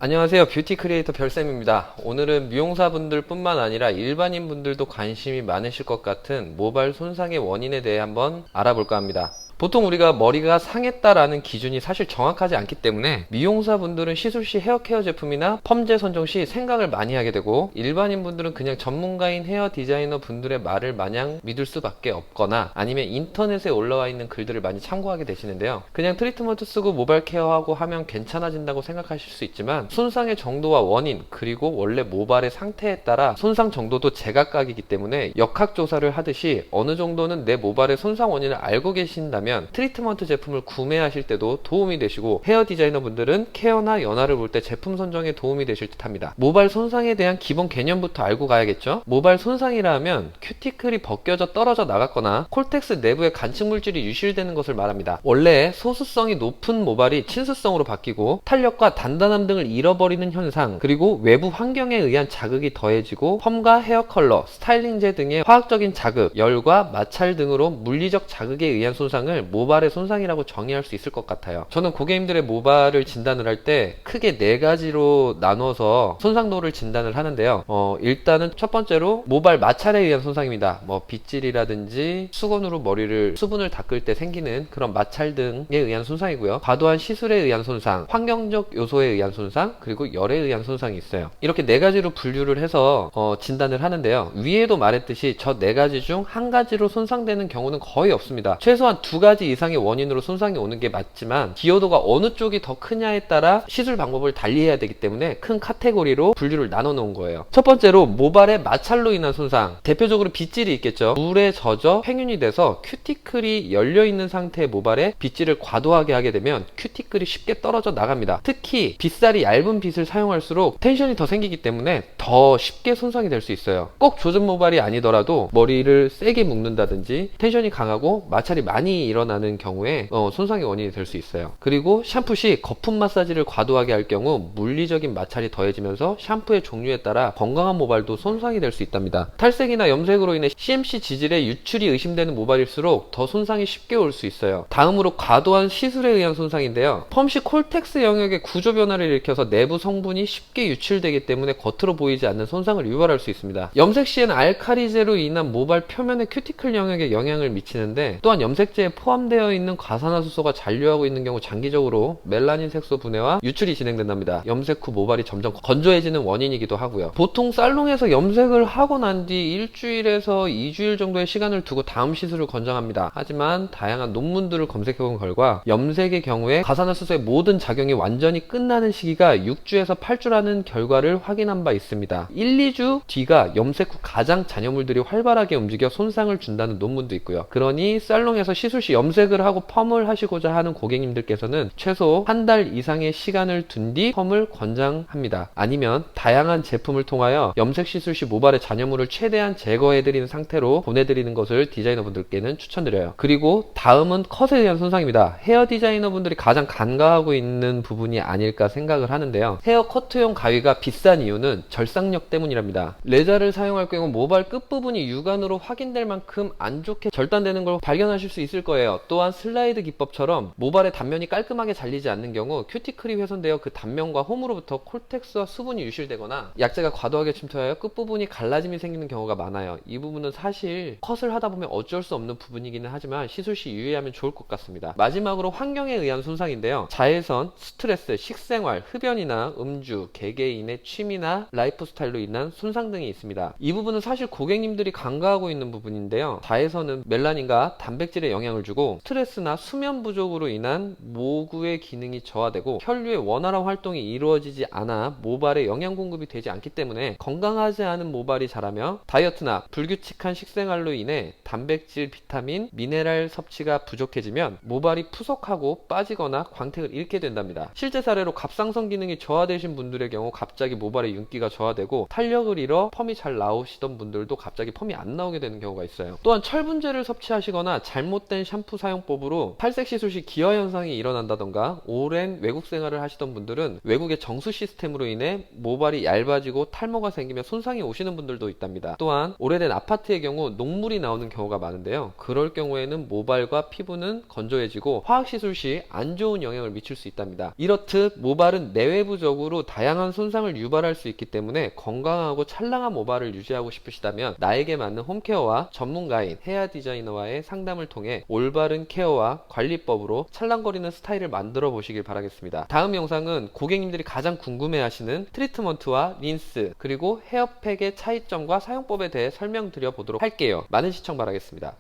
안녕하세요. 뷰티 크리에이터 별쌤입니다. 오늘은 미용사분들 뿐만 아니라 일반인 분들도 관심이 많으실 것 같은 모발 손상의 원인에 대해 한번 알아볼까 합니다. 보통 우리가 머리가 상했다라는 기준이 사실 정확하지 않기 때문에 미용사분들은 시술 시 헤어케어 제품이나 펌제 선정 시 생각을 많이 하게 되고, 일반인 분들은 그냥 전문가인 헤어 디자이너 분들의 말을 마냥 믿을 수밖에 없거나 아니면 인터넷에 올라와 있는 글들을 많이 참고하게 되시는데요. 그냥 트리트먼트 쓰고 모발 케어하고 하면 괜찮아진다고 생각하실 수 있지만, 손상의 정도와 원인 그리고 원래 모발의 상태에 따라 손상 정도도 제각각이기 때문에 역학조사를 하듯이 어느 정도는 내 모발의 손상 원인을 알고 계신다면 트리트먼트 제품을 구매하실 때도 도움이 되시고, 헤어 디자이너 분들은 케어나 연화를 볼 때 제품 선정에 도움이 되실 듯 합니다. 모발 손상에 대한 기본 개념부터 알고 가야겠죠. 모발 손상이라 하면 큐티클이 벗겨져 떨어져 나갔거나 콜텍스 내부에 간측 물질이 유실되는 것을 말합니다. 원래 소수성이 높은 모발이 친수성으로 바뀌고 탄력과 단단함 등을 잃어버리는 현상, 그리고 외부 환경에 의한 자극이 더해지고 펌과 헤어 컬러, 스타일링제 등의 화학적인 자극, 열과 마찰 등으로 물리적 자극에 의한 손상을 모발의 손상이라고 정의할 수 있을 것 같아요. 저는 고객님들의 모발을 진단을 할 때 크게 4가지로 나눠서 손상도를 진단을 하는데요. 일단은 첫 번째로 모발 마찰에 의한 손상입니다. 빗질이라든지 수건으로 머리를 수분을 닦을 때 생기는 그런 마찰 등에 의한 손상이고요. 과도한 시술에 의한 손상, 환경적 요소에 의한 손상, 그리고 열에 의한 손상이 있어요. 이렇게 4가지로 분류를 해서 진단을 하는데요. 위에도 말했듯이 저 4가지 중 한 가지로 손상되는 경우는 거의 없습니다. 최소한 2가지 이상의 원인으로 손상이 오는 게 맞지만, 기여도가 어느 쪽이 더 크냐에 따라 시술 방법을 달리해야 되기 때문에 큰 카테고리로 분류를 나눠 놓은 거예요. 첫 번째로 모발의 마찰로 인한 손상, 대표적으로 빗질이 있겠죠. 물에 젖어 팽윤이 돼서 큐티클이 열려있는 상태의 모발에 빗질을 과도하게 하게 되면 큐티클이 쉽게 떨어져 나갑니다. 특히 빗살이 얇은 빗을 사용할수록 텐션이 더 생기기 때문에 더 쉽게 손상이 될 수 있어요. 꼭 조전 모발이 아니더라도 머리를 세게 묶는다든지 텐션이 강하고 마찰이 많이 일어나는 경우에 손상의 원인이 될 수 있어요. 그리고 샴푸 시 거품 마사지를 과도하게 할 경우 물리적인 마찰이 더해지면서 샴푸의 종류에 따라 건강한 모발도 손상이 될 수 있답니다. 탈색이나 염색으로 인해 CMC 지질의 유출이 의심되는 모발일수록 더 손상이 쉽게 올 수 있어요. 다음으로 과도한 시술에 의한 손상인데요. 펌 시 콜텍스 영역의 구조 변화를 일으켜서 내부 성분이 쉽게 유출되기 때문에 겉으로 보이지 않는 손상을 유발할 수 있습니다. 염색 시에는 알카리제로 인한 모발 표면의 큐티클 영역에 영향을 미치는데, 또한 염색제에 포함되어 있는 과산화수소가 잔류하고 있는 경우 장기적으로 멜라닌 색소 분해와 유출이 진행된답니다. 염색 후 모발이 점점 건조해지는 원인이기도 하고요. 보통 살롱에서 염색을 하고 난 뒤 일주일에서 2주일 정도의 시간을 두고 다음 시술을 권장합니다. 하지만 다양한 논문들을 검색해본 결과 염색의 경우에 과산화수소의 모든 작용이 완전히 끝나는 시기가 6주에서 8주라는 결과를 확인한 바 있습니다. 1, 2주 뒤가 염색 후 가장 잔여물들이 활발하게 움직여 손상을 준다는 논문도 있고요. 그러니 살롱에서 시술 시 염색을 하고 펌을 하시고자 하는 고객님들께서는 최소 한 달 이상의 시간을 둔 뒤 펌을 권장합니다. 아니면 다양한 제품을 통하여 염색 시술 시 모발의 잔여물을 최대한 제거해드리는 상태로 보내드리는 것을 디자이너분들께는 추천드려요. 그리고 다음은 컷에 대한 손상입니다. 헤어 디자이너분들이 가장 간과하고 있는 부분이 아닐까 생각을 하는데요. 헤어 커트용 가위가 비싼 이유는 절삭력 때문이랍니다. 레자를 사용할 경우 모발 끝부분이 육안으로 확인될 만큼 안 좋게 절단되는 걸 발견하실 수 있을 거예요. 또한 슬라이드 기법처럼 모발의 단면이 깔끔하게 잘리지 않는 경우 큐티클이 훼손되어 그 단면과 홈으로부터 콜텍스와 수분이 유실되거나 약재가 과도하게 침투하여 끝부분이 갈라짐이 생기는 경우가 많아요. 이 부분은 사실 컷을 하다 보면 어쩔 수 없는 부분이기는 하지만 시술 시 유의하면 좋을 것 같습니다. 마지막으로 환경에 의한 손상인데요. 자외선, 스트레스, 식생활, 흡연이나 음주, 개개인의 취미나 라이프 스타일로 인한 손상 등이 있습니다. 이 부분은 사실 고객님들이 간과하고 있는 부분인데요. 자외선은 멜라닌과 단백질에 영향을 주고, 스트레스나 수면 부족으로 인한 모구의 기능이 저하되고 혈류의 원활한 활동이 이루어지지 않아 모발에 영양 공급이 되지 않기 때문에 건강하지 않은 모발이 자라며, 다이어트나 불규칙한 식생활로 인해 단백질, 비타민, 미네랄 섭취가 부족해지면 모발이 푸석하고 빠지거나 광택을 잃게 된답니다. 실제 사례로 갑상선 기능이 저하되신 분들의 경우 갑자기 모발의 윤기가 저하되고 탄력을 잃어 펌이 잘 나오시던 분들도 갑자기 펌이 안 나오게 되는 경우가 있어요. 또한 철분제를 섭취하시거나 잘못된 샴푸 샴푸 사용법으로 탈색 시술 시 기화 현상이 일어난다던가 오랜 외국 생활을 하시던 분들은 외국의 정수 시스템으로 인해 모발이 얇아지고 탈모가 생기며 손상이 오시는 분들도 있답니다. 또한 오래된 아파트의 경우 녹물이 나오는 경우가 많은데요. 그럴 경우에는 모발과 피부는 건조해지고 화학시술 시 안 좋은 영향을 미칠 수 있답니다. 이렇듯 모발은 내외부적으로 다양한 손상을 유발할 수 있기 때문에 건강하고 찰랑한 모발을 유지하고 싶으시다면 나에게 맞는 홈케어와 전문가인 헤어 디자이너와의 상담을 통해 올바른 케어와 관리법으로 찰랑거리는 스타일을 만들어 보시길 바라겠습니다. 다음 영상은 고객님들이 가장 궁금해하시는 트리트먼트와 린스 그리고 헤어팩의 차이점과 사용법에 대해 설명드려 보도록 할게요. 많은 시청 바라겠습니다.